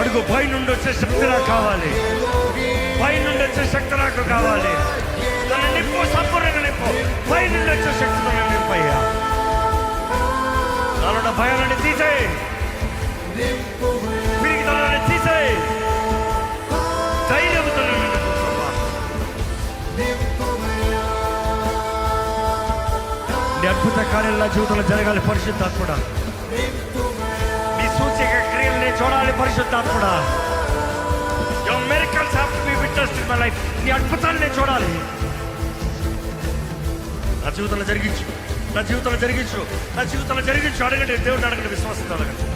అడుగు. పై నుండి వచ్చే శక్తి నాకు కావాలి. పై నుండి వచ్చే శక్తి నాకు కావాలి. నన్ను నింపు, సంపూర్ణంగా నింపు. పై నుండి వచ్చే శక్తి నన్ను నింపయ్యా. నాలో భయాన్ని తీసేయి, పిరిగితనాన్ని తీసేయి, ధైర్యంతో నన్ను నింపు ప్రభా. నీ అద్భుత కార్యాలు నా జీవితంలో జరగాలి పరిశుద్ధాత్ముడా. నీ సూచక క్రియల్ని చూడాలి పరిశుద్ధాత్ముడా. Your miracles have to be witnessed in my life. నీ అద్భుతాన్ని నేను చూడాలి. నా జీవితంలో జరిగించు, నా జీవితంలో జరిగించు, నా జీవితంలో జరిగించు. అడగండి, దేవుడిని అడగండి, విశ్వాసంతో అడగండి.